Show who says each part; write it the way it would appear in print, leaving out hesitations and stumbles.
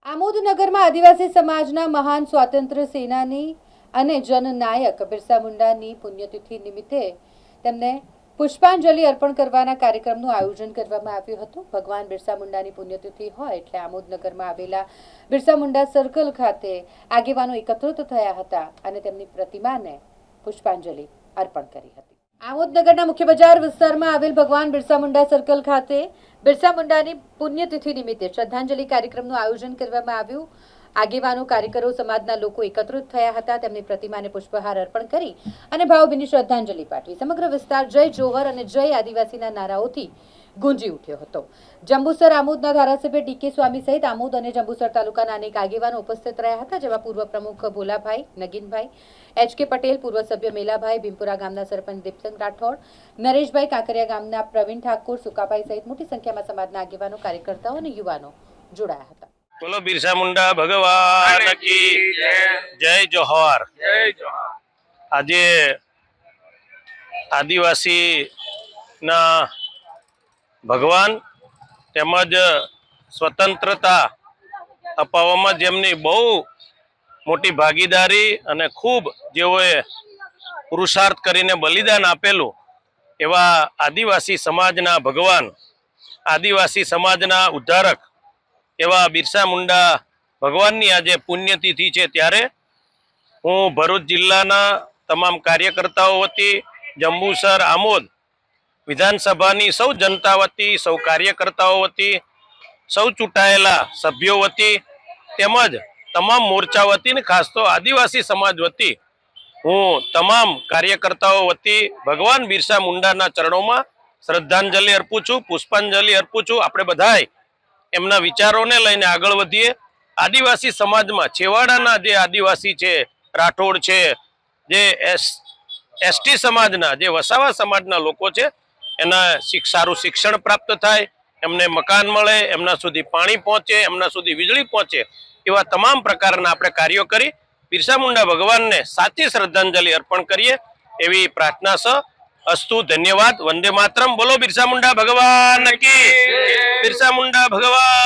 Speaker 1: આમોદ નગરમાં આદિવાસી સમાજના મહાન સ્વાતંત્ર્ય સેનાની અને જનનાયક બિરસા મુંડાની પુણ્યતિથિ નિમિત્તે તેમને પુષ્પાંજલિ અર્પણ કરવાના કાર્યક્રમનું આયોજન કરવામાં આવ્યું હતું। ભગવાન બિરસા મુંડાની પુણ્યતિથિ હોય એટલે આમોદ નગરમાં આવેલા બિરસા મુંડા સર્કલ ખાતે આગેવાનો એકત્રિત થયા હતા અને તેમની પ્રતિમાને પુષ્પાંજલિ અર્પણ કરી હતી। આમોદ નગરના મુખ્ય બજાર વિસ્તારમાં આવેલ ભગવાન બિરસા મુંડા સર્કલ ખાતે બિરસા મુંડાની પુણ્યતિથિ નિમિત્તે શ્રદ્ધાંજલિ કાર્યક્રમનું આયોજન કરવામાં આવ્યું। આગેવાનો કાર્યકરો સમાજના લોકો એકત્રિત થયા હતા, તેમની પ્રતિમાને પુષ્પહાર અર્પણ કરી અને ભાવભીની શ્રદ્ધાંજલિ પાઠવી। સમગ્ર વિસ્તાર જય જોહર અને જય આદિવાસીના નારાઓથી ગુંજી ઉઠ્યો હતો। જંબુસર આમોદના ધારાસભ્ય ડીકે સ્વામી સહિત આમોદ અને જંબુસર તાલુકાના અનેક આગેવાનો ઉપસ્થિત રહ્યા હતા, જેમાં પૂર્વ પ્રમુખ ભોલાભાઈ નગીનભાઈ, એચ.કે. પટેલ, પૂર્વ સભ્ય મેલાભાઈ, ભીમપુરા ગામના સરપંચ દીપસિંહ રાઠોડ, નરેશભાઈ, કાંકરિયા ગામના પ્રવીણ ઠાકોર, સુકાભાઈ સહિત મોટી સંખ્યામાં સમાજના આગેવાનો, કાર્યકર્તાઓ અને યુવાનો જોડાયા હતા।
Speaker 2: बोलो बिरसा मुंडा भगवान की जय जोहर। आज आदिवासी ना भगवान તેમજ સ્વતંત્રતા અપાવવામાં જેમની બહુ મોટી ભાગીદારી અને ખૂબ જેઓએ પુરુષાર્થ કરીને બલિદાન આપેલું એવા આદિવાસી સમાજના ભગવાન, આદિવાસી સમાજના ઉદ્ધારક એવા બિરસા મુંડા ભગવાનની આજે પુણ્યતિથિ છે, ત્યારે હું ભરૂચ જિલ્લાના તમામ કાર્યકર્તાઓ વતી, જંબુસર આમોદ વિધાનસભાની સૌ જનતા વતી, સૌ કાર્યકર્તાઓ વતી, સૌ ચૂંટાયેલા સભ્યો વતી તેમજ તમામ મોરચા વતી ને ખાસ તો આદિવાસી સમાજ વતી હું તમામ કાર્યકર્તાઓ વતી ભગવાન બિરસા મુંડાના ચરણોમાં શ્રદ્ધાંજલિ અર્પું છું, પુષ્પાંજલિ અર્પું છું। આપણે બધાય એમના વિચારોને લઈને આગળ વધીએ। આદિવાસી સમાજમાં છેવાડાના જે આદિવાસી છે, રાઠોડ છે, જે એસટી સમાજના, જે વસાવા સમાજના લોકો છે, એના સારું શિક્ષણ પ્રાપ્ત થાય, એમને મકાન મળે, એમના સુધી પાણી પહોંચે, એમના સુધી વીજળી પહોંચે, એવા તમામ પ્રકારના આપણે કાર્યો કરી બિરસા મુંડા ભગવાનને સાચી શ્રદ્ધાંજલિ અર્પણ કરીએ એવી પ્રાર્થના છે। અસ્તુ, ધન્યવાદ, વંદે માતરમ। બોલો બિરસા મુંડા ભગવાન કી, બિરસા મુંડા ભગવાન।